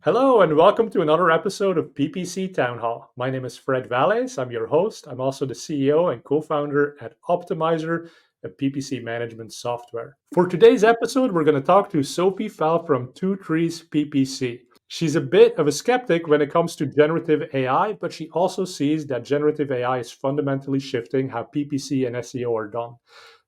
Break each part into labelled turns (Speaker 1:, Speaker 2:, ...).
Speaker 1: Hello and welcome to another episode of PPC Town Hall. My name is Fred Valles. I'm your host. I'm also the CEO and co-founder at Optimizer, a PPC management software. For today's episode, we're going to talk to Sophie Fell from Two Trees PPC. She's a bit of a skeptic when it comes to generative AI, but she also sees that generative AI is fundamentally shifting how PPC and SEO are done.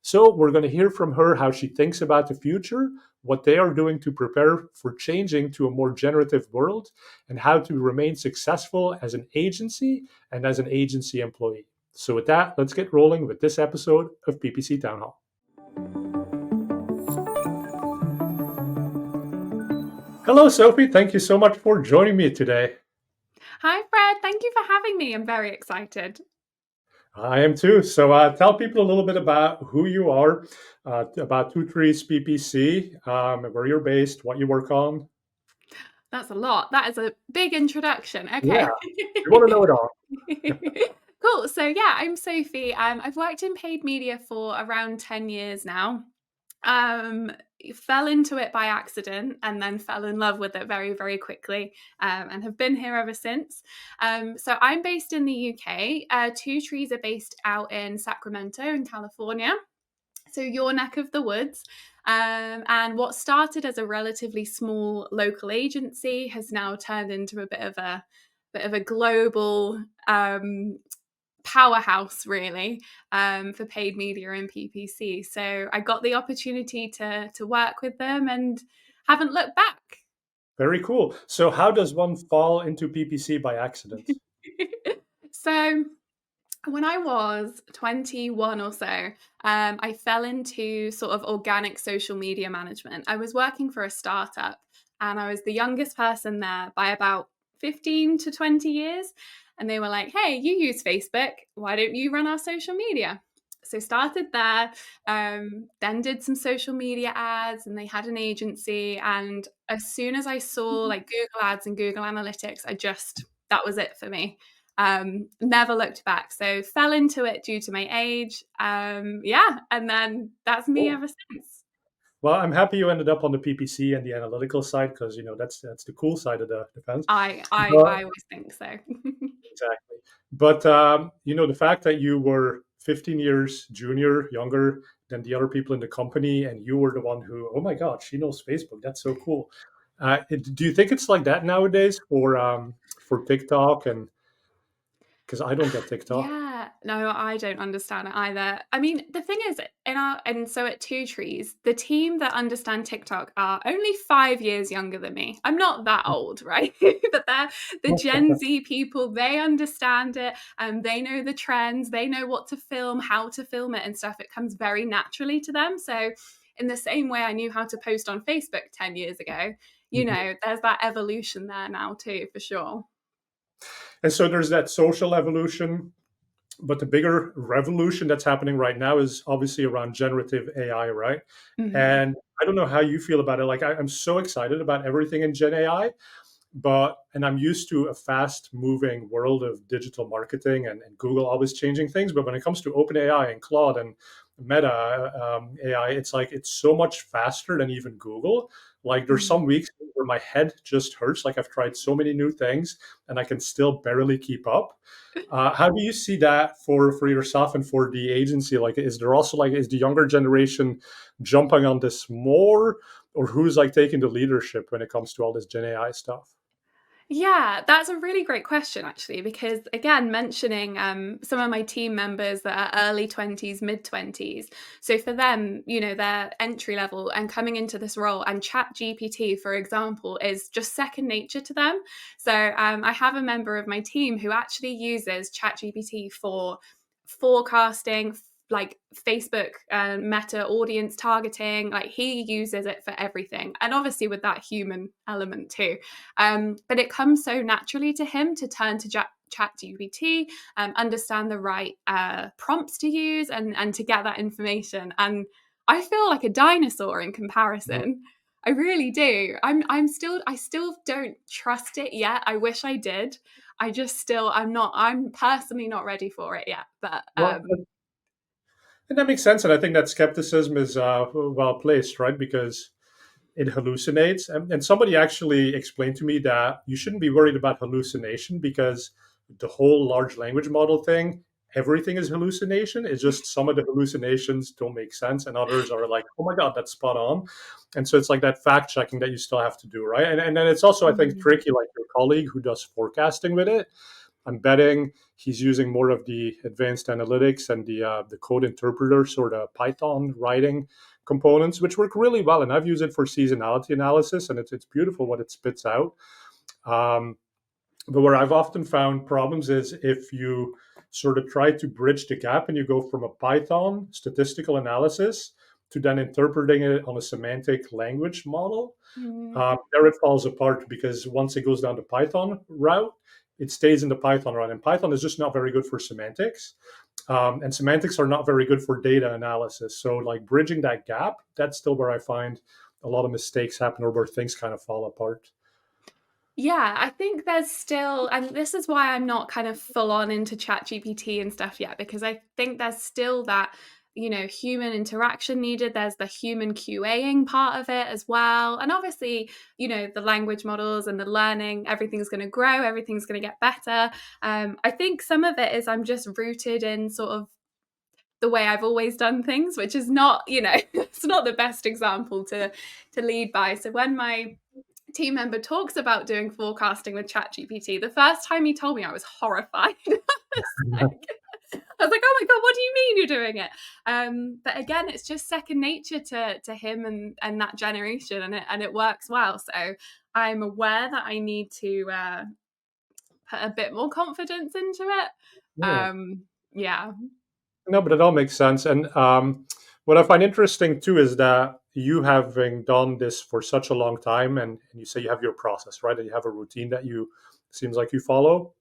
Speaker 1: So we're going to hear from her how she thinks about the future, what they are doing to prepare for changing to a more generative world, and how to remain successful as an agency and as an agency employee. So, with that, let's get rolling with this episode of PPC Town Hall. Hello, Sophie. Thank you so much for joining me today.
Speaker 2: Hi, Fred. Thank you for having me. I'm very excited.
Speaker 1: I am too. So, tell people a little bit about who you are, about Two Trees PPC, where you're based, what you work on.
Speaker 2: That's a lot. That is a big introduction.
Speaker 1: Yeah,
Speaker 2: Okay.
Speaker 1: you want to know it all.
Speaker 2: Cool. So, yeah, I'm Sophie. I've worked in paid media for around 10 years now. Um, Fell into it by accident and then fell in love with it very, very quickly, and have been here ever since. So I'm based in the UK. Two Trees are based out in Sacramento in California. So your neck of the woods. And what started as a relatively small local agency has now turned into a bit of a global powerhouse, really, for paid media and PPC. So I got the opportunity to work with them and haven't looked back.
Speaker 1: Very cool. So, how does one fall into PPC by accident?
Speaker 2: So when I was 21 or so, I fell into sort of organic social media management. I was working for a startup and I was the youngest person there by about 15 to 20 years. And they were like, hey, you use Facebook. Why don't you run our social media? So started there, then did some social media ads, and they had an agency. And as soon as I saw like Google ads and Google Analytics, that was it for me. Never looked back. So fell into it due to my age. Yeah, and then that's me
Speaker 1: Cool.
Speaker 2: ever since.
Speaker 1: Well, I'm happy you ended up on the PPC and the analytical side because that's the cool side of the defense.
Speaker 2: I
Speaker 1: But
Speaker 2: always think so.
Speaker 1: exactly. But the fact that you were 15 years junior, younger than the other people in the company, and you were the one who, oh my God, she knows Facebook. That's so cool. Do you think it's like that nowadays for TikTok and because I don't get TikTok?
Speaker 2: Yeah, no, I don't understand it either. I mean, the thing is, so at Two Trees, the team that understand TikTok are only 5 years younger than me. I'm not that old, right? But they're the Gen Z people. They understand it, and they know the trends. They know what to film, how to film it, and stuff. It comes very naturally to them. So, in the same way, I knew how to post on Facebook 10 years ago. There's that evolution there now too, for sure.
Speaker 1: And so there's that social evolution, but the bigger revolution that's happening right now is obviously around generative AI, right?
Speaker 2: Mhm.
Speaker 1: And I don't know how you feel about it. Like I'm so excited about everything in Gen AI, and I'm used to a fast moving world of digital marketing and Google always changing things. But when it comes to OpenAI and Claude and Meta AI, it's like it's so much faster than even Google. Like there's
Speaker 2: Mhm.
Speaker 1: some weeks where my head just hurts. Like I've tried so many new things and I can still barely keep up. How do you see that for yourself and for the agency? Like, is there also like is the younger generation jumping on this more, or who's like taking the leadership when it comes to all this Gen AI stuff?
Speaker 2: Yeah, that's a really great question, actually, because again, mentioning some of my team members that are early 20s, mid 20s. So for them, they're entry level and coming into this role, and ChatGPT, for example, is just second nature to them. So I have a member of my team who actually uses ChatGPT for forecasting, like Facebook and Meta audience targeting. Like he uses it for everything, and obviously with that human element too. But it comes so naturally to him to turn to ChatGPT, understand the right prompts to use, and to get that information. And I feel like a dinosaur in comparison. I really do. I still don't trust it yet. I wish I did. I'm personally not ready for it yet. But
Speaker 1: Well, and that makes sense, and I think that skepticism is well placed, right? Because it hallucinates. And somebody actually explained to me that you shouldn't be worried about hallucination because the whole large language model thing, everything is hallucination. It's just some of the hallucinations don't make sense, and others are like, oh my God, that's spot on. And so it's like that fact checking that you still have to do, right? And then it's also, I think,
Speaker 2: Mm.
Speaker 1: tricky, like your colleague who does forecasting with it. I'm betting he's using more of the advanced analytics and the code interpreter sort of Python writing components, which work really well. And I've used it for seasonality analysis, and it's beautiful what it spits out. Um, but where I've often found problems is if you sort of try to bridge the gap and you go from a Python statistical analysis to then interpreting it on a semantic language model,
Speaker 2: Mm.
Speaker 1: there it falls apart because once it goes down the Python route, it stays in the Python route. And Python is just not very good for semantics. And semantics are not very good for data analysis. So, like bridging that gap, that's still where I find a lot of mistakes happen or where things kind of fall apart.
Speaker 2: Yeah, I think there's still, and this is why I'm not kind of full on into ChatGPT and stuff yet, because I think there's still that, human interaction needed. There's the human QAing part of it as well. And obviously, the language models and the learning, everything's going to grow, everything's going to get better. I think some of it is I'm just rooted in sort of the way I've always done things, which is not, it's not the best example to lead by. So when my team member talks about doing forecasting with ChatGPT, the first time he told me, I was horrified. I was like, oh my God, what do you mean you're doing it? But again, it's just second nature to him and that generation, and it works well. So I'm aware that I need to put a bit more confidence into it.
Speaker 1: Yeah.
Speaker 2: Yeah.
Speaker 1: No, but it all makes sense. And what I find interesting too is that you having done this for such a long time, and you say you have your process, right? And you have a routine that you seems like you follow.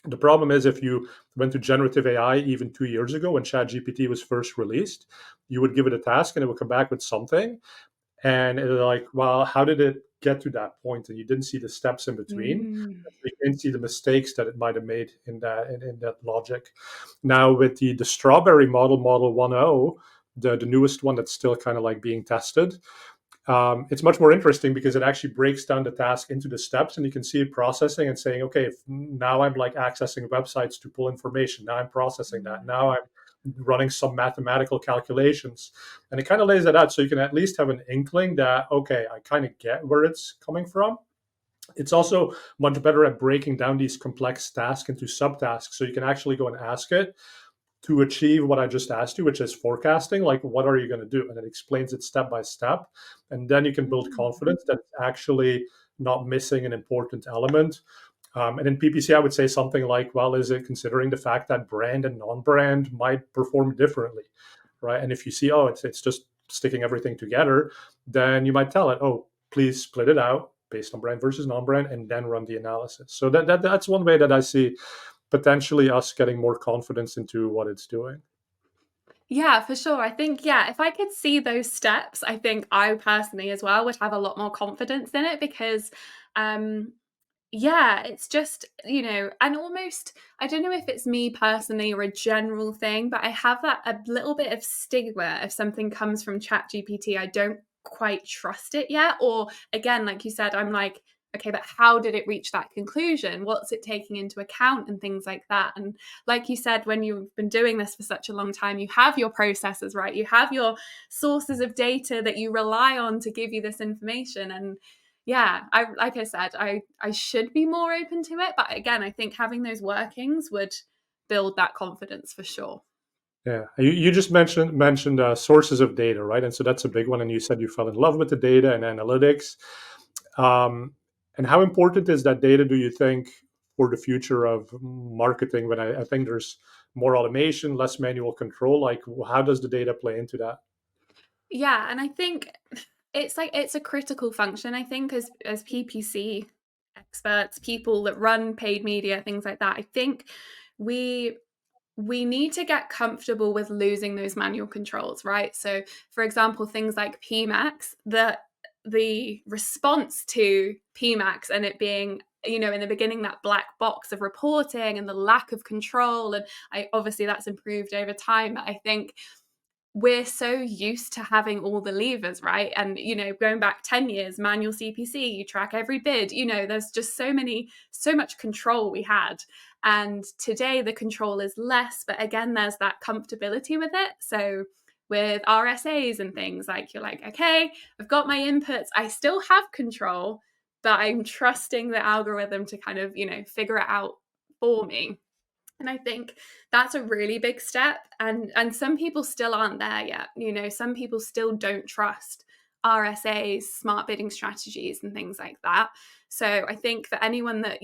Speaker 1: The problem is if you went to generative AI even 2 years ago when ChatGPT was first released, you would give it a task and it would come back with something. And it's like, well, how did it get to that point? And you didn't see the steps in between.
Speaker 2: Mm.
Speaker 1: You didn't see the mistakes that it might have made in that logic. Now with the strawberry model 1.0, the newest one that's still kind of like being tested, it's much more interesting because it actually breaks down the task into the steps and you can see it processing and saying, okay, if now I'm like accessing websites to pull information. Now I'm processing that. Now I'm running some mathematical calculations. And it kind of lays that out so you can at least have an inkling that, okay, I kind of get where it's coming from. It's also much better at breaking down these complex tasks into subtasks. So you can actually go and ask it to achieve what I just asked you, which is forecasting, like what are you going to do? And it explains it step by step. And then you can build confidence that it's actually not missing an important element. And in PPC, I would say something like, well, is it considering the fact that brand and non-brand might perform differently, right? And if you see, oh, it's just sticking everything together, then you might tell it, oh, please split it out based on brand versus non-brand, and then run the analysis. So that's one way that I see potentially us getting more confidence into what it's doing.
Speaker 2: Yeah, for sure. I think, yeah, if I could see those steps, I think I personally as well would have a lot more confidence in it because, um, yeah, it's just, and almost, I don't know if it's me personally or a general thing, but I have that a little bit of stigma if something comes from ChatGPT. I don't quite trust it yet. Or again, like you said, I'm like, okay, but how did it reach that conclusion? What's it taking into account and things like that? And like you said, when you've been doing this for such a long time, you have your processes, right? You have your sources of data that you rely on to give you this information. And yeah, I like I said, I should be more open to it, but again, I think having those workings would build that confidence for sure.
Speaker 1: Yeah, you just mentioned sources of data, right? And so that's a big one. And you said you fell in love with the data and analytics. Um, and how important is that data, do you think, for the future of marketing? When I think there's more automation, less manual control. Like, how does the data play into that?
Speaker 2: Yeah, and I think it's like it's a critical function. I think as PPC experts, people that run paid media, things like that. I think we we need to get comfortable with losing those manual controls, right? So, for example, things like PMAX, the response to PMAX and it being, in the beginning, that black box of reporting and the lack of control. And I obviously that's improved over time. But I think we're so used to having all the levers, right? And, going back 10 years, manual CPC, you track every bid, there's just so much control we had. And today the control is less, but again, there's that comfortability with it. So with RSAs and things, like, you're like, okay, I've got my inputs, I still have control, but I'm trusting the algorithm to kind of, figure it out for me. And I think that's a really big step. And some people still aren't there yet. Some people still don't trust RSAs, smart bidding strategies, and things like that. So I think for anyone that,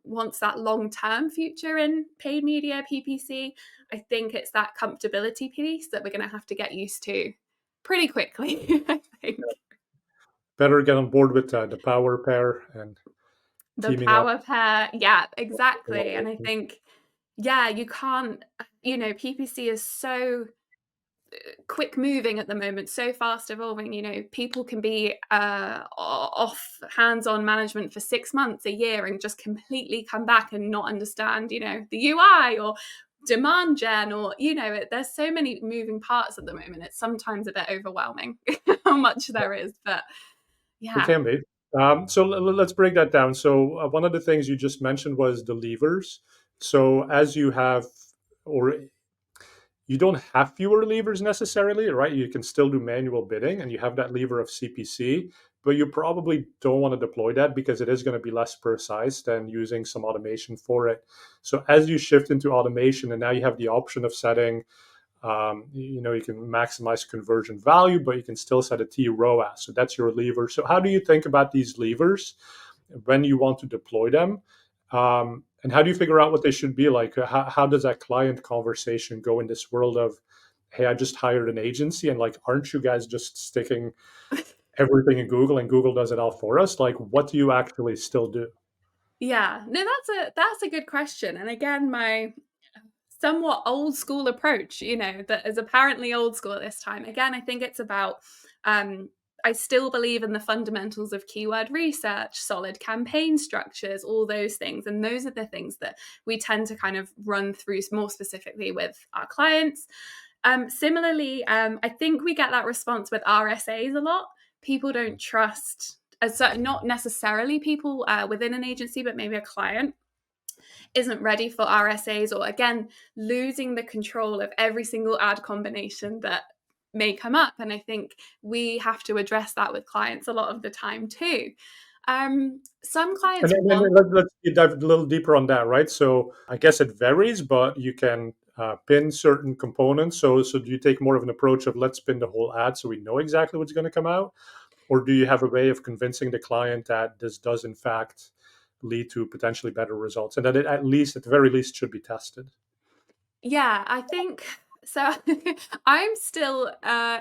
Speaker 2: wants that long-term future in paid media, PPC, I think it's that comfortability piece that we're going to have to get used to pretty quickly, I think.
Speaker 1: Better get on board with the power pair and
Speaker 2: The
Speaker 1: teaming up.
Speaker 2: power pair. Yeah, exactly. And I think, yeah, you can't, PPC is so quick moving at the moment, so fast evolving. People can be off hands-on management for 6 months, a year, and just completely come back and not understand, the UI or demand gen, or there's so many moving parts at the moment. It's sometimes a bit overwhelming how much there is, but
Speaker 1: It
Speaker 2: yeah.
Speaker 1: can be. So let's break that down. So one of the things you just mentioned was the levers. So as you have, or you don't have fewer levers necessarily, right? You can still do manual bidding and you have that lever of CPC, but you probably don't want to deploy that because it is going to be less precise than using some automation for it. So as you shift into automation, and now you have the option of setting, you can maximize conversion value, but you can still set a T ROAS. So that's your lever. So how do you think about these levers when you want to deploy them? And how do you figure out what they should be like? How does that client conversation go in this world of, hey, I just hired an agency, and like, aren't you guys just sticking everything in Google and Google does it all for us? Like, what do you actually still do?
Speaker 2: Yeah, no, that's a good question. And again, my somewhat old school approach, that is apparently old school at this time. Again, I think it's about, I still believe in the fundamentals of keyword research, solid campaign structures, all those things. And those are the things that we tend to kind of run through more specifically with our clients. Similarly, I think we get that response with RSAs a lot. People don't trust, not necessarily people within an agency, but maybe a client isn't ready for RSAs, or again, losing the control of every single ad combination that may come up. And I think we have to address that with clients a lot of the time too. Some
Speaker 1: And
Speaker 2: clients
Speaker 1: then
Speaker 2: want,
Speaker 1: let's dive a little deeper on that, right? So I guess it varies, but you can pin certain components. So do you take more of an approach of let's pin the whole ad so we know exactly what's going to come out? Or do you have a way of convincing the client that this does in fact lead to potentially better results and that it at the very least should be tested?
Speaker 2: yeah, I think so. I'm still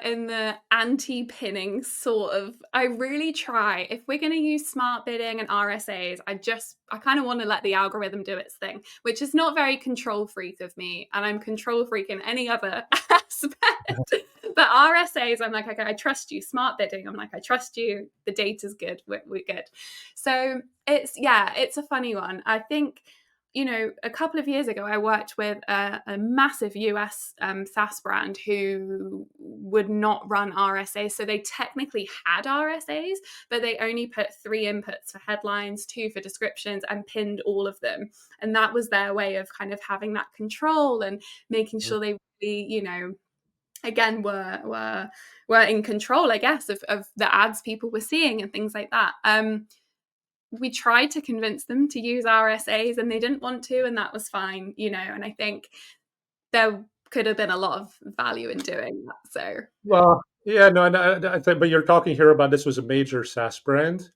Speaker 2: in the anti-pinning sort of. I really try. If we're going to use smart bidding and RSAs, I kind of want to let the algorithm do its thing, which is not very control freak of me, and I'm control freak in any other aspect. But RSAs, I'm like, okay, I trust you. Smart bidding, I'm like, I trust you. The data's good. We're good. So it's a funny one. I think, a couple of years ago, I worked with a massive US SaaS brand who would not run RSAs. So they technically had RSAs, but they only put 3 inputs for headlines, 2 for descriptions, and pinned all of them. And that was their way of kind of having that control and making sure they really, again, were in control, I guess, of the ads people were seeing and things like that. We tried to convince them to use RSAs and they didn't want to, and that was fine, and I think there could have been a lot of value in doing that. So
Speaker 1: Well, yeah, no, and I think, but you're talking here about this was a major SaaS brand.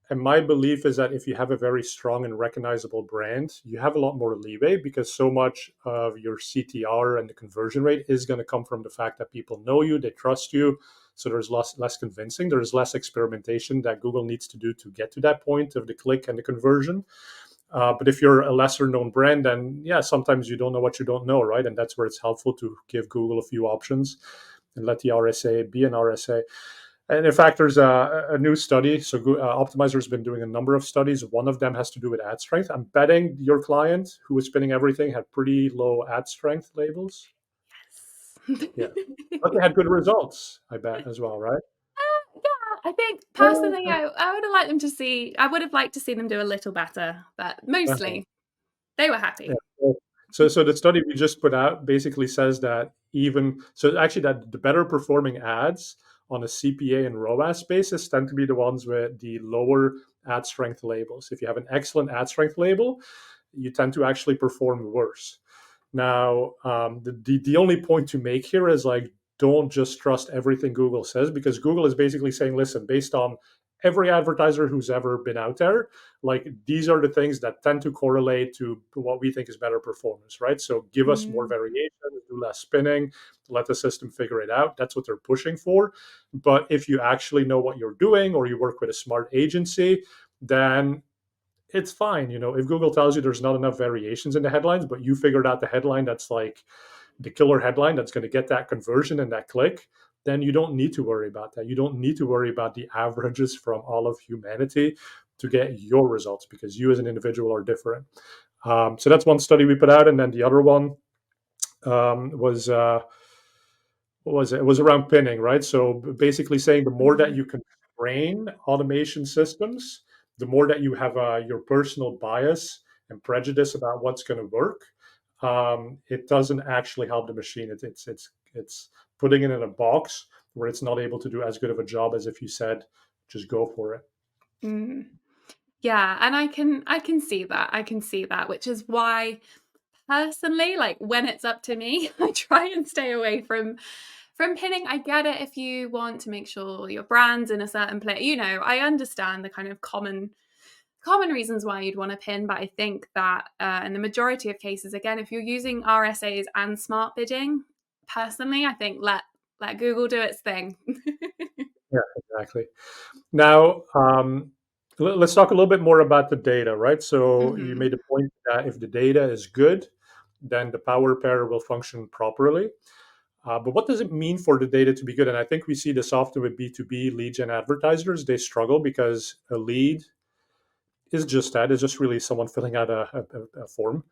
Speaker 1: And my belief is that if you have a very strong and recognizable brand, you have a lot more leeway because so much of your CTR and the conversion rate is going to come from the fact that people know you, they trust you. So there's less convincing, there's less experimentation that Google needs to do to get to that point of the click and the conversion. But if you're a lesser known brand, then yeah, sometimes you don't know what you don't know, right? And that's where it's helpful to give Google a few options and let the RSA be an RSA. And in fact, there's a new study. So Optimizer has been doing a number of studies. One of them has to do with ad strength. I'm betting your client who was spinning everything had pretty low ad strength labels. Yeah. But they had good results, I bet, as well, right?
Speaker 2: Yeah, I think personally,
Speaker 1: Yeah.
Speaker 2: I would have liked them to see. I would have liked to see them do a little better, but
Speaker 1: Uh-huh.
Speaker 2: mostly they were
Speaker 1: Yeah.
Speaker 2: happy.
Speaker 1: So the study we just put out basically says that actually that the better performing ads on a CPA and ROAS basis tend to be the ones with the lower ad strength labels. If you have an excellent ad strength label, you tend to actually perform worse. Now, the only point to make here is like, don't just trust everything Google says, because Google is basically saying, listen, based on every advertiser who's ever been out there, like these are the things that tend to correlate to what we think is better performance, right? So give us more
Speaker 2: Mm,
Speaker 1: variation, do less spinning, let the system figure it out. That's what they're pushing for. But if you actually know what you're doing or you work with a smart agency, then it's fine. If Google tells you there's not enough variations in the headlines, but you figured out the headline that's like the killer headline that's going to get that conversion and that click, then you don't need to worry about that. You don't need to worry about the averages from all of humanity to get your results, because you as an individual are different. So that's one study we put out. And then the other one was what was it? It was around pinning, right? So basically saying the more that
Speaker 2: mm,
Speaker 1: you can train automation systems, the more that you have your personal bias and prejudice about what's going to work. It doesn't actually help the machine. It's putting it in a box where it's not able to do as good of a job as if you said, just go for it.
Speaker 2: mm. Yeah, and I can see that. I can see that, which is why personally, like when it's up to me, I try and stay away from pinning. I get it if you want to make sure your brand's in a certain place. I understand the kind of common reasons why you'd want to pin, but I think that in the majority of cases, again, if you're using RSAs and smart bidding, personally, I think let Google do its thing.
Speaker 1: Yeah, exactly. Now, let's talk a little bit more about the data, right? So you
Speaker 2: Hmm.
Speaker 1: made the point that if the data is good, then the power pair will function properly. But what does it mean for the data to be good? And I think we see this often with B2B lead gen advertisers. They struggle because a lead is just that, is just really someone filling out a form.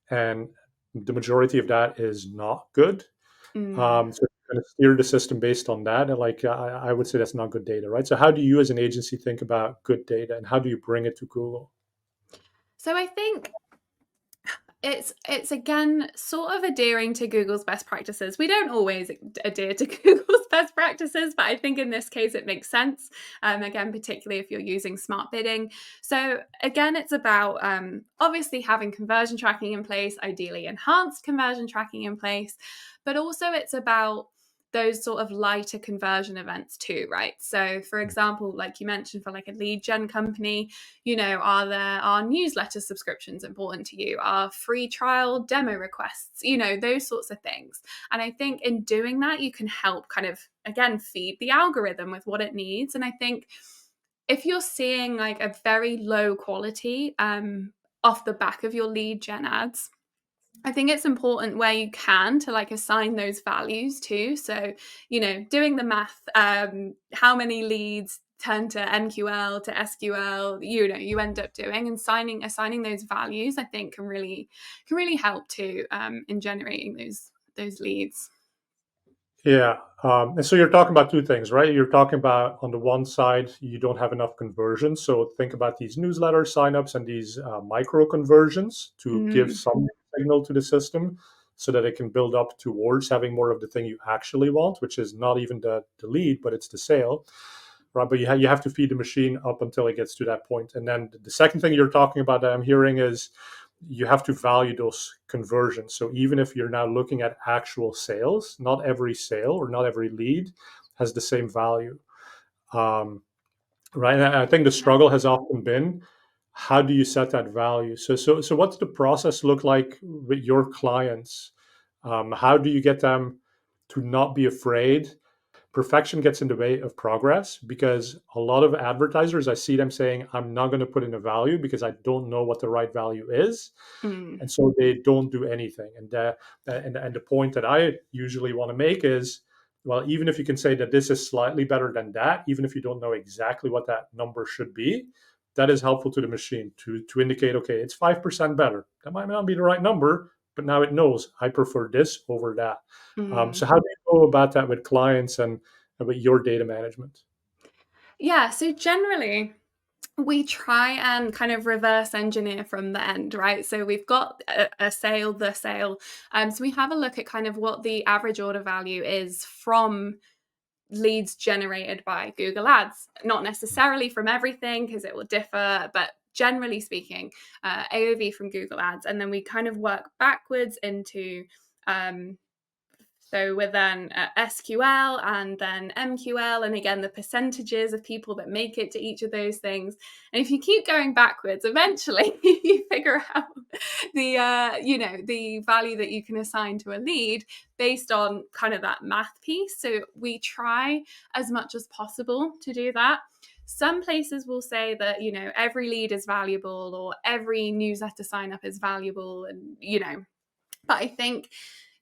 Speaker 1: And the majority of that is not good.
Speaker 2: Mm.
Speaker 1: So kind of steer the system based on that. And like I would say that's not good data, right? So how do you as an agency think about good data, and how do you bring it to Google?
Speaker 2: So I think it's again sort of adhering to Google's best practices. We don't always adhere to Google's best practices, but I think in this case it makes sense. Again, particularly if you're using smart bidding. So again, it's about obviously having conversion tracking in place, ideally enhanced conversion tracking in place, but also it's about those sort of lighter conversion events too, right? So for example, like you mentioned, for like a lead gen company, are newsletter subscriptions important to you? Are free trial demo requests? Those sorts of things. And I think in doing that, you can help kind of, again, feed the algorithm with what it needs. And I think if you're seeing like a very low quality off the back of your lead gen ads, I think it's important where you can to like assign those values too. So, doing the math, how many leads turn to MQL to SQL, you end up doing, and assigning those values, I think can really help too in generating those leads.
Speaker 1: Yeah. And so you're talking about two things, right? You're talking about, on the one side, you don't have enough conversions. So think about these newsletter signups and these micro conversions to give
Speaker 2: Mm,
Speaker 1: some signal to the system so that it can build up towards having more of the thing you actually want, which is not even the lead, but it's the sale, right? But you have to feed the machine up until it gets to that point. And then the second thing you're talking about that I'm hearing is you have to value those conversions. So even if you're now looking at actual sales, not every sale or not every lead has the same value, um, right? And I think the
Speaker 2: yeah.
Speaker 1: struggle has often been, how do you set that value? So what's the process look like with your clients? How do you get them to not be afraid? Perfection gets in the way of progress, because a lot of advertisers, I see them saying, I'm not going to put in a value because I don't know what the right value is,
Speaker 2: Mm,
Speaker 1: and so they don't do anything. And the point that I usually want to make is, well, even if you can say that this is slightly better than that, even if you don't know exactly what that number should be, that is helpful to the machine to indicate, okay, it's 5% better. That might not be the right number, but now it knows I prefer this over that. So
Speaker 2: Mm.
Speaker 1: how do you go about that with clients and with your data management?
Speaker 2: Yeah, so generally, we try and kind of reverse engineer from the end, right? So we've got a sale, the sale. So we have a look at kind of what the average order value is from leads generated by Google Ads. Not necessarily from everything, because it will differ, but generally speaking, AOV from Google Ads. And then we kind of work backwards into so we're then SQL and then MQL, and again, the percentages of people that make it to each of those things. And if you keep going backwards, eventually you figure out the value that you can assign to a lead based on kind of that math piece. So we try as much as possible to do that. Some places will say that, every lead is valuable or every newsletter sign up is valuable, and, but I think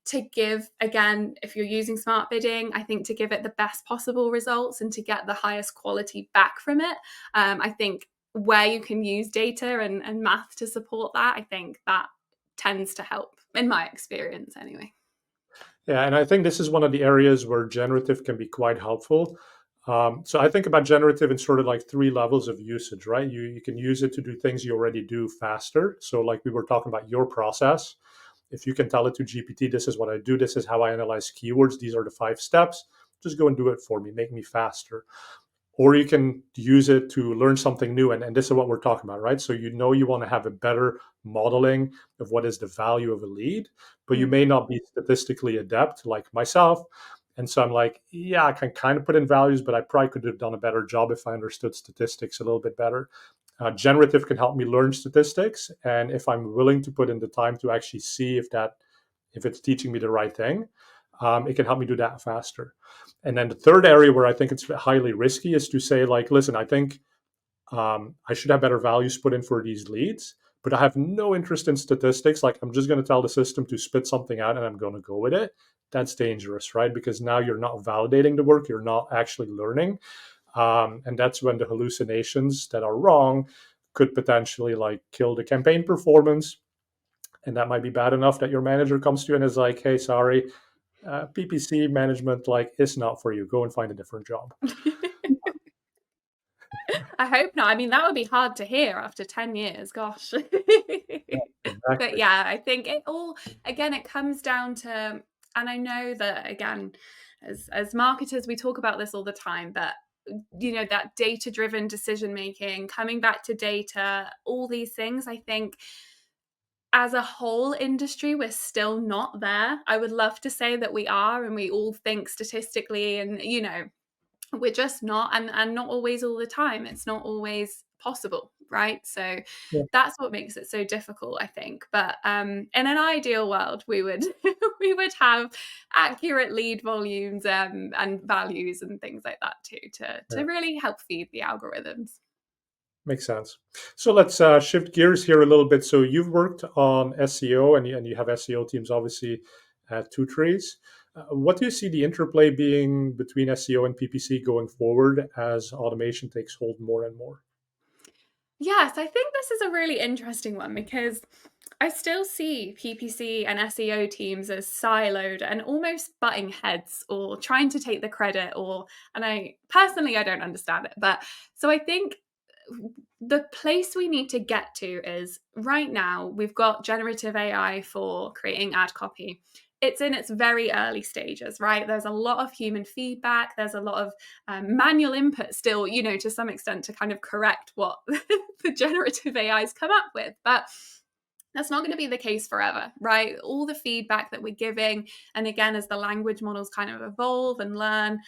Speaker 2: to give, again, if you're using smart bidding, I think to give it the best possible results and to get the highest quality back from it, I think where you can use data and math to support that, I think that tends to help, in my experience anyway.
Speaker 1: Yeah, and I think this is one of the areas where generative can be quite helpful. So I think about generative in sort of like three levels of usage, right? You can use it to do things you already do faster. So like we were talking about your process, if you can tell it to GPT, this is what I do, this is how I analyze keywords, these are the 5 steps, just go and do it for me, make me faster. Or you can use it to learn something new. And this is what we're talking about, right? So you want to have a better modeling of what is the value of a lead, but you may
Speaker 2: Mm.
Speaker 1: not be statistically adept like myself. And so I'm like, yeah, I can kind of put in values, but I probably could have done a better job if I understood statistics a little bit better. Generative can help me learn statistics, and if I'm willing to put in the time to actually see if it's teaching me the right thing, it can help me do that faster. And then the third area where I think it's highly risky is to say, like, listen, I think I should have better values put in for these leads, but I have no interest in statistics. Like, I'm just going to tell the system to spit something out and I'm going to go with it. That's dangerous, right? Because now you're not validating the work, you're not actually learning. And that's when the hallucinations that are wrong could potentially like kill the campaign performance. And that might be bad enough that your manager comes to you and is like, hey, sorry, PPC management like is not for you. Go and find a different job.
Speaker 2: I hope not. I mean, that would be hard to hear after 10 years. Gosh.
Speaker 1: Yeah,
Speaker 2: But
Speaker 1: exactly.
Speaker 2: yeah, I think it all, again, it comes down to, and I know that, again, as marketers, we talk about this all the time, but that data driven decision making, coming back to data, all these things, I think as a whole industry, we're still not there. I would love to say that we are, and we all think statistically, and we're just not, and not always all the time. It's not always possible, right? So
Speaker 1: Yeah.
Speaker 2: that's what makes it so difficult, I think. But in an ideal world, we would we would have accurate lead volumes, and values and things like that too, to
Speaker 1: Yeah.
Speaker 2: really help feed the algorithms.
Speaker 1: Makes sense. So let's shift gears here a little bit. So you've worked on SEO, and you have SEO teams obviously at Two Trees. What do you see the interplay being between SEO and PPC going forward as automation takes hold more and more?
Speaker 2: Yes, I think this is a really interesting one because I still see PPC and SEO teams as siloed and almost butting heads or trying to take the credit, and I personally, I don't understand it. But so I think the place we need to get to is right now we've got generative AI for creating ad copy. It's in its very early stages, right? There's a lot of human feedback. There's a lot of manual input still, to some extent to kind of correct what the generative AIs come up with. But that's not going to be the case forever, right? All the feedback that we're giving, and again, as the language models kind of evolve and learn,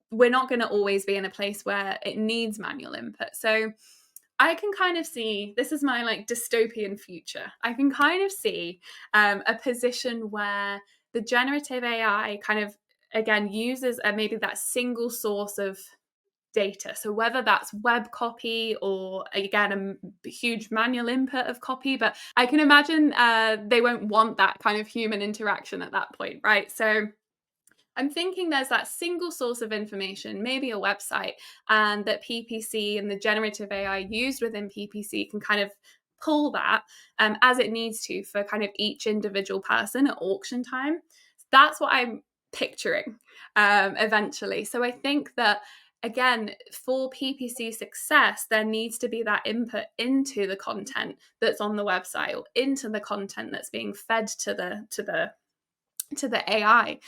Speaker 2: we're not going to always be in a place where it needs manual input. So I can kind of see, this is my like dystopian future. I can kind of see a position where the generative AI kind of again uses maybe that single source of data. So whether that's web copy or again a huge manual input of copy, but I can imagine they won't want that kind of human interaction at that point, right? So I'm thinking there's that single source of information, maybe a website, and that PPC and the generative AI used within PPC can kind of pull that as it needs to for kind of each individual person at auction time. That's what I'm picturing eventually. So I think that again, for PPC success, there needs to be that input into the content that's on the website or into the content that's being fed to the AI,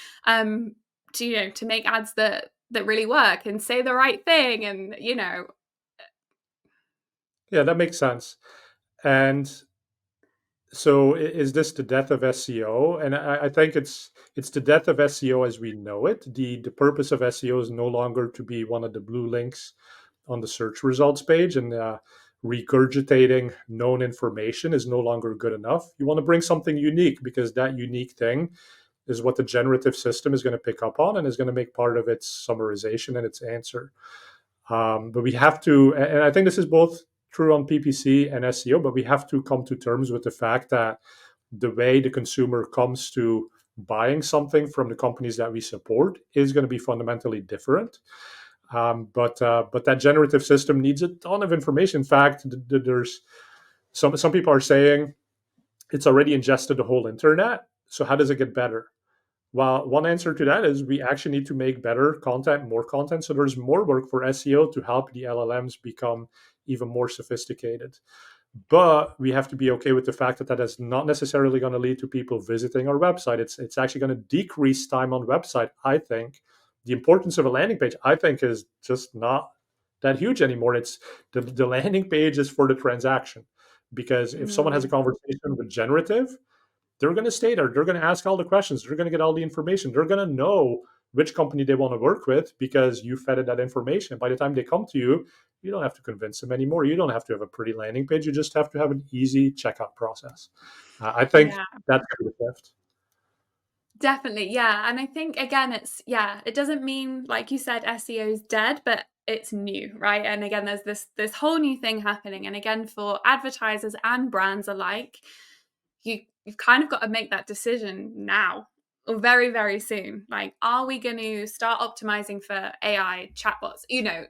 Speaker 2: to make ads that really work and say the right thing, and
Speaker 1: Yeah, that makes sense. And so is this the death of SEO? And I think it's the death of SEO as we know it. The purpose of SEO is no longer to be one of the blue links on the search results page, and regurgitating known information is no longer good enough. You want to bring something unique, because that unique thing is what the generative system is going to pick up on and is going to make part of its summarization and its answer. But we have to, and I think this is both true on PPC and SEO, but we have to come to terms with the fact that the way the consumer comes to buying something from the companies that we support is going to be fundamentally different. But that generative system needs a ton of information. In fact, there's some people are saying it's already ingested the whole internet. So how does it get better? Well, one answer to that is we actually need to make better content, more content. So there's more work for SEO to help the LLMs become even more sophisticated. But we have to be okay with the fact that that is not necessarily going to lead to people visiting our website. It's actually going to decrease time on website. I think the importance of a landing page, I think, is just not that huge anymore. It's the landing page is for the transaction, because if someone has a
Speaker 2: mm,
Speaker 1: conversation with generative, they're going to stay there. They're going to ask all the questions. They're going to get all the information. They're going to know which company they want to work with because you fed it that information. By the time they come to you, you don't have to convince them anymore. You don't have to have a pretty landing page. You just have to have an easy checkout process. I think
Speaker 2: yeah.
Speaker 1: that's going to be the shift.
Speaker 2: Definitely, yeah. And I think again, it doesn't mean, like you said, SEO is dead, but it's new, right? And again, there's this whole new thing happening. And again, for advertisers and brands alike, you've kind of got to make that decision now or very, very soon. Like, are we going to start optimizing for AI chatbots,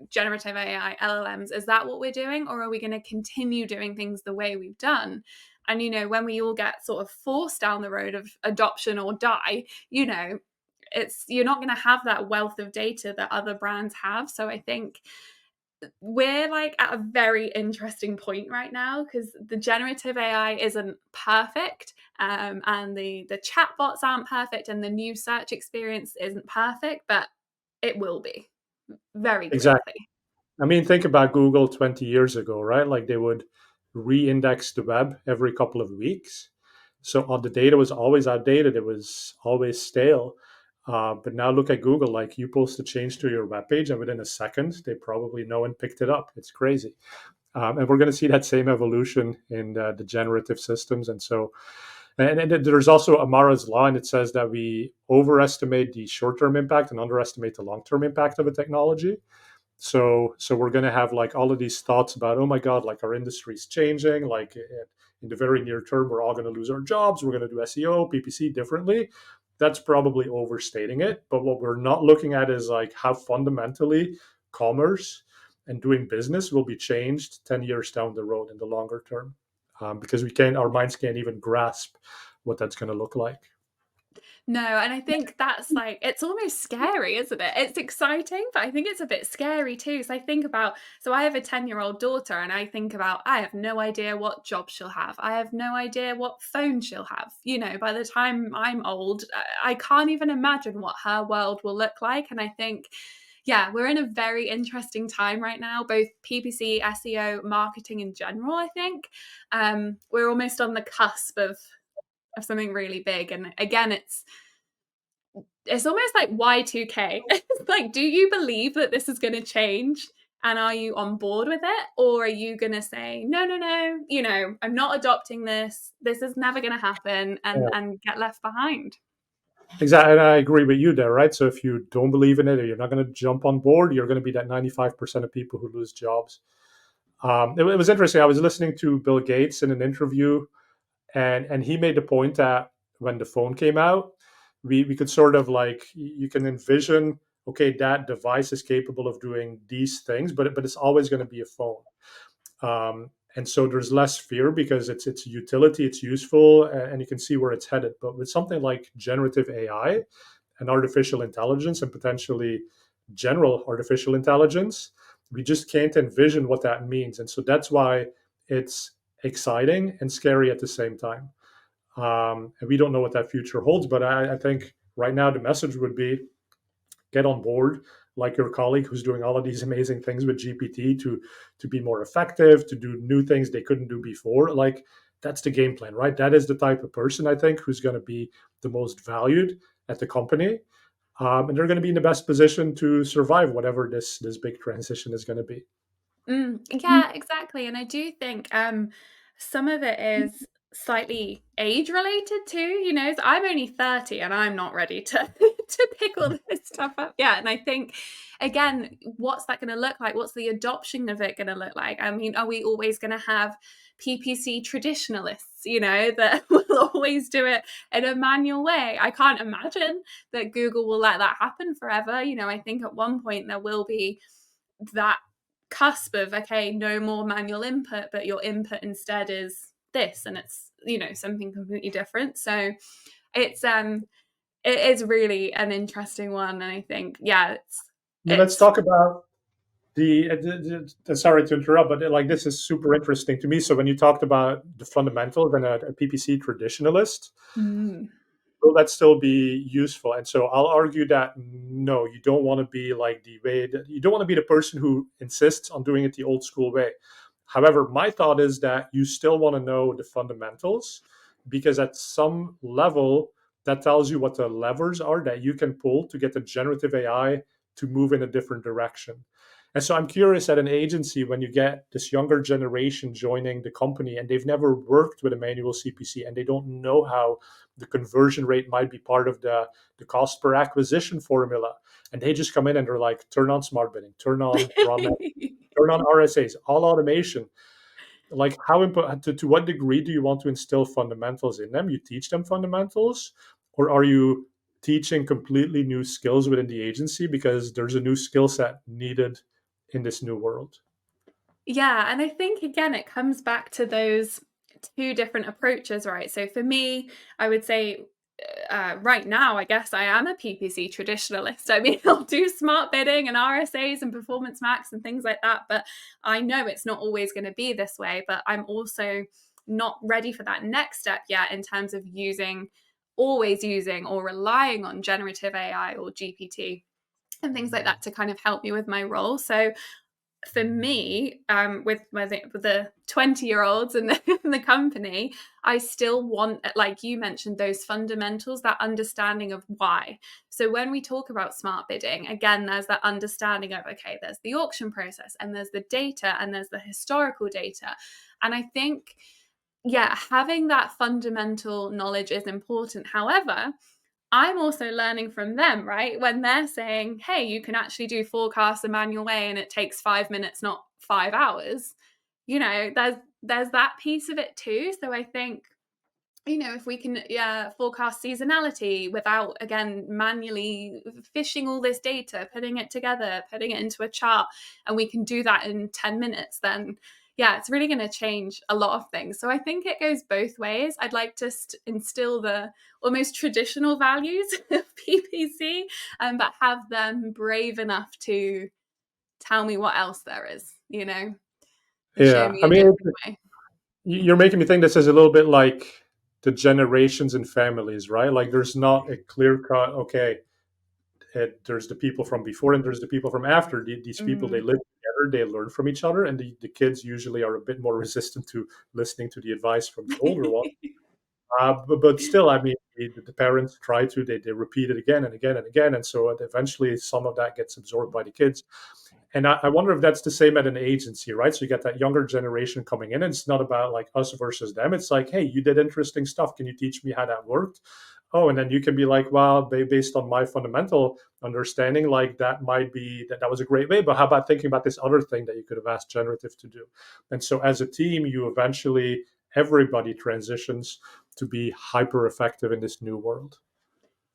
Speaker 2: generative AI, LLMs? Is that what we're doing? Or are we going to continue doing things the way we've done? And, when we all get sort of forced down the road of adoption or die, you're not going to have that wealth of data that other brands have. So I think we're like at a very interesting point right now, because the generative AI isn't perfect, and the chatbots aren't perfect, and the new search experience isn't perfect, but it will be very
Speaker 1: Exactly.
Speaker 2: quickly.
Speaker 1: I mean, think about Google 20 years ago, right? Like they would re-index the web every couple of weeks. So all the data was always outdated. It was always stale. But now look at Google. Like you post a change to your web page, and within a second, they probably know and picked it up. It's crazy. And we're going to see that same evolution in the generative systems. And so, and there's also Amara's law, and it says that we overestimate the short-term impact and underestimate the long-term impact of a technology. So we're going to have like all of these thoughts about, oh my god, like our industry's changing, like in the very near term we're all going to lose our jobs, we're going to do SEO PPC differently. That's probably overstating it, but what we're not looking at is like how fundamentally commerce and doing business will be changed 10 years down the road in the longer term, because our minds can't even grasp what that's going to look like.
Speaker 2: No, and I think that's like, it's almost scary, isn't it? It's exciting, but I think it's a bit scary too. So I have a 10-year-old daughter, and I think about, I have no idea what job she'll have. I have no idea what phone she'll have. By the time I'm old, I can't even imagine what her world will look like. And I think, yeah, we're in a very interesting time right now, both PPC, SEO, marketing in general, I think. We're almost on the cusp of something really big. And again, it's almost like Y2K. It's like, do you believe that this is going to change? And are you on board with it? Or are you going to say, no, no, no, I'm not adopting this. This is never going to happen, and get left behind?
Speaker 1: Exactly. And I agree with you there, right? So if you don't believe in it or you're not going to jump on board, you're going to be that 95% of people who lose jobs. It was interesting. I was listening to Bill Gates in an interview, and he made the point that when the phone came out, we could sort of like, you can envision, okay, that device is capable of doing these things, but it's always going to be a phone. And so there's less fear because it's utility, it's useful, and you can see where it's headed. But with something like generative AI and artificial intelligence, and potentially general artificial intelligence, we just can't envision what that means. And so that's why it's exciting and scary at the same time. And we don't know what that future holds. But I think right now the message would be get on board, like your colleague who's doing all of these amazing things with GPT to be more effective, to do new things they couldn't do before. Like that's the game plan, right? That is the type of person I think who's going to be the most valued at the company, and they're going to be in the best position to survive whatever this big transition is going to be.
Speaker 2: Yeah, exactly. And I do think some of it is slightly age related too. So I'm only 30 and I'm not ready to to pick all this stuff up yet. And I think again, what's that going to look like? What's the adoption of it going to look like? I mean, are we always going to have PPC traditionalists, that will always do it in a manual way? I can't imagine that Google will let that happen forever. I think at one point there will be that cusp of, okay, no more manual input, but your input instead is this, and it's something completely different. So it's it is really an interesting one, and I think
Speaker 1: Let's
Speaker 2: it's
Speaker 1: talk about sorry to interrupt, but like this is super interesting to me. So when you talked about the fundamentals and a PPC traditionalist,
Speaker 2: mm,
Speaker 1: will that still be useful? And so I'll argue that no, you don't want to be like you don't want to be the person who insists on doing it the old school way. However, my thought is that you still want to know the fundamentals because at some level, that tells you what the levers are that you can pull to get the generative AI to move in a different direction. And so I'm curious at an agency when you get this younger generation joining the company and they've never worked with a manual CPC and they don't know how the conversion rate might be part of the cost per acquisition formula. And they just come in and they're like, turn on smart bidding, turn on raw turn on RSAs, all automation. Like how important to what degree do you want to instill fundamentals in them? You teach them fundamentals, or are you teaching completely new skills within the agency because there's a new skill set needed in this new world?
Speaker 2: Yeah, and I think again it comes back to those two different approaches, right? So for me, I would say right now, I guess I am a PPC traditionalist. I mean, I'll do smart bidding and RSAs and performance max and things like that, but I know it's not always going to be this way. But I'm also not ready for that next step yet in terms of always using or relying on generative AI or GPT and things like that to kind of help me with my role. So for me, with the 20-year-olds in in the company, I still want, like you mentioned, those fundamentals, that understanding of why. So when we talk about smart bidding, again, there's that understanding of, okay, there's the auction process and there's the data and there's the historical data. And I think, yeah, having that fundamental knowledge is important. However, I'm also learning from them, right? When they're saying, hey, you can actually do forecasts a manual way and it takes 5 minutes, not 5 hours. There's that piece of it too. So I think, if we can forecast seasonality without, again, manually fishing all this data, putting it together, putting it into a chart, and we can do that in 10 minutes, then yeah, it's really going to change a lot of things. So I think it goes both ways. I'd like to instill the almost traditional values of PPC, but have them brave enough to tell me what else there is, and show
Speaker 1: Yeah,
Speaker 2: me
Speaker 1: I
Speaker 2: a
Speaker 1: mean,
Speaker 2: different way.
Speaker 1: you're making me think this is a little bit like the generations and families, right? Like there's not a clear cut, okay, there's the people from before and there's the people from after. These people, they
Speaker 2: Mm.
Speaker 1: live together, they learn from each other, and the kids usually are a bit more resistant to listening to the advice from the older one. But still, I mean, the parents try to, they repeat it again and again and again. And so eventually some of that gets absorbed by the kids. And I wonder if that's the same at an agency, right? So you get that younger generation coming in, and it's not about like us versus them. It's like, hey, you did interesting stuff. Can you teach me how that worked? Oh, and then you can be like, well, based on my fundamental understanding, like that might be that was a great way. But how about thinking about this other thing that you could have asked generative to do? And so as a team, you eventually everybody transitions to be hyper effective in this new world.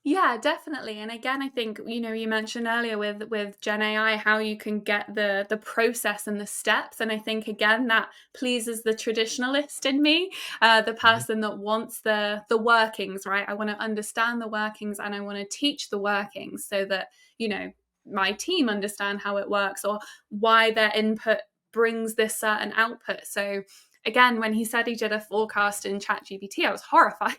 Speaker 2: Yeah, definitely. And again, I think, you mentioned earlier with Gen AI how you can get the process and the steps. And I think again that pleases the traditionalist in me, the
Speaker 1: Mhm.
Speaker 2: person that wants the workings, right? I want to understand the workings and I want to teach the workings so that, my team understand how it works or why their input brings this certain output. So again, when he said he did a forecast in ChatGPT, I was horrified.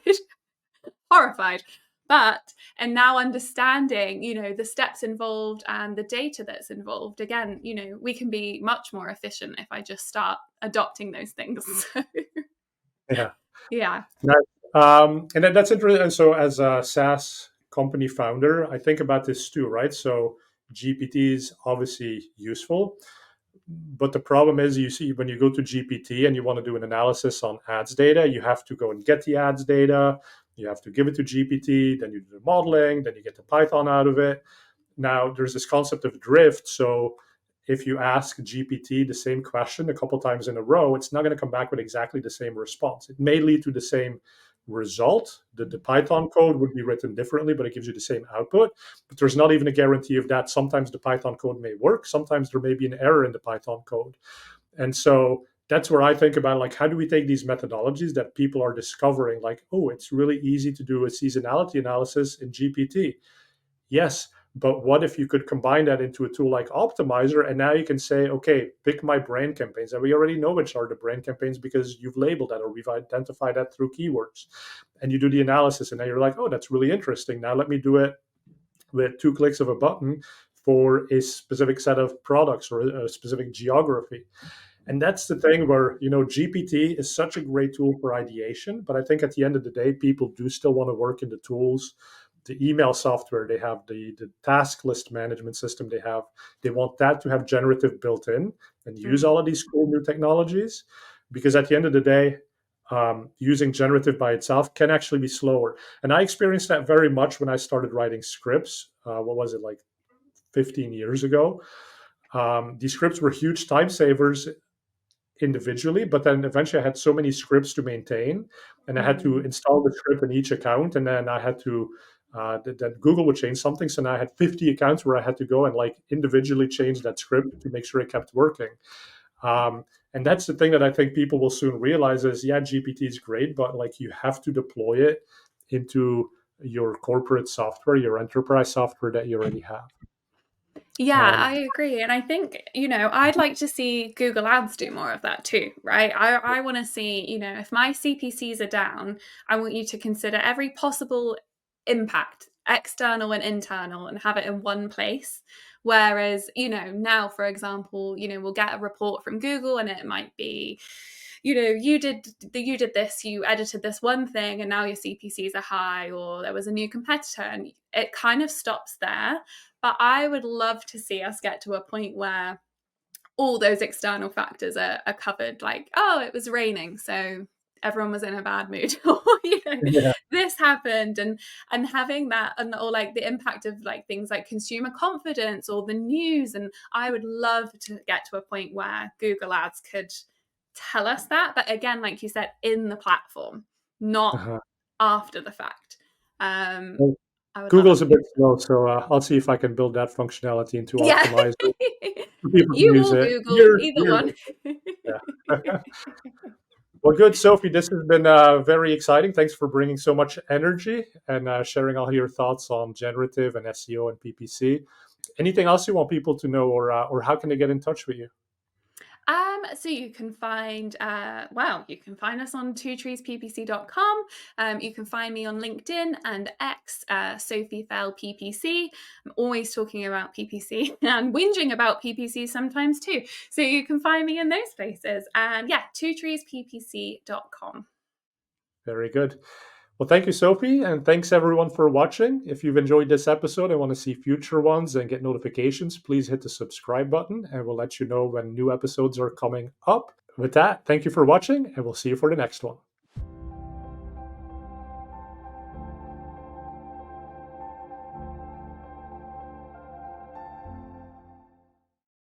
Speaker 2: Horrified. But and now understanding, the steps involved and the data that's involved, again, we can be much more efficient if I just start adopting those things.
Speaker 1: Yeah.
Speaker 2: Yeah.
Speaker 1: And that's interesting. And so, as a SaaS company founder, I think about this too, right? So, GPT is obviously useful, but the problem is, you see, when you go to GPT and you want to do an analysis on ads data, you have to go and get the ads data. You have to give it to GPT, then you do the modeling, then you get the Python out of it. Now, there's this concept of drift. So if you ask GPT the same question a couple times in a row, it's not going to come back with exactly the same response. It may lead to the same result. The Python code would be written differently, but it gives you the same output. But there's not even a guarantee of that. Sometimes the Python code may work. Sometimes there may be an error in the Python code. And so that's where I think about, like, how do we take these methodologies that people are discovering, like, oh, it's really easy to do a seasonality analysis in GPT. Yes, but what if you could combine that into a tool like Optimizer, and now you can say, okay, pick my brand campaigns, and we already know which are the brand campaigns because you've labeled that or we've identified that through keywords, and you do the analysis, and now you're like, oh, that's really interesting. Now let me do it with two clicks of a button for a specific set of products or a specific geography. And that's the thing where, GPT is such a great tool for ideation, but I think at the end of the day, people do still want to work in the tools, the email software they have, the task list management system they have. They want that to have generative built in and use
Speaker 2: Mm.
Speaker 1: all of these cool new technologies, because at the end of the day, using generative by itself can actually be slower. And I experienced that very much when I started writing scripts. What was it, like 15 years ago? These scripts were huge time savers individually, but then eventually I had so many scripts to maintain, and I had to
Speaker 2: Mm.
Speaker 1: install the script in each account, and then I had to that Google would change something. So now I had 50 accounts where I had to go and like individually change that script to make sure it kept working. Um, and that's the thing that I think people will soon realize is, yeah, GPT is great, but like you have to deploy it into your corporate software, your enterprise software that you already have.
Speaker 2: Yeah,
Speaker 1: Um,
Speaker 2: I agree. And I think, I'd like to see Google Ads do more of that too, right? I want to see, if my CPCs are down, I want you to consider every possible impact, external and internal, and have it in one place. Whereas, now, for example, we'll get a report from Google and it might be, you did this, you edited this one thing, and now your CPCs are high, or there was a new competitor, and it kind of stops there. But I would love to see us get to a point where all those external factors are covered. Like, oh, it was raining, so everyone was in a bad mood, or
Speaker 1: yeah.
Speaker 2: this happened, and having that, and or like the impact of like things like consumer confidence or the news. And I would love to get to a point where Google Ads could tell us that, but again, like you said, in the platform, not
Speaker 1: Uh-huh.
Speaker 2: after the fact. Um,
Speaker 1: Well,
Speaker 2: I would love
Speaker 1: Google's
Speaker 2: it.
Speaker 1: a bit slow, so I'll see if I can build that functionality into
Speaker 2: Yeah.
Speaker 1: Optimizer for people to
Speaker 2: You
Speaker 1: use
Speaker 2: or
Speaker 1: it.
Speaker 2: Google, either
Speaker 1: You're
Speaker 2: one.
Speaker 1: yeah. Well, good, Sophie. This has been very exciting. Thanks for bringing so much energy and sharing all your thoughts on generative and SEO and PPC. Anything else you want people to know, or how can they get in touch with you?
Speaker 2: So you can find, you can find us on twotreesppc.com. You can find me on LinkedIn and X, Sophie Fell PPC. I'm always talking about PPC and whinging about PPC sometimes too. So you can find me in those places. And yeah, twotreesppc.com.
Speaker 1: Very good. Well, thank you, Sophie, and thanks everyone for watching. If you've enjoyed this episode and want to see future ones and get notifications, please hit the subscribe button and we'll let you know when new episodes are coming up. With that, thank you for watching, and we'll see you for the next one.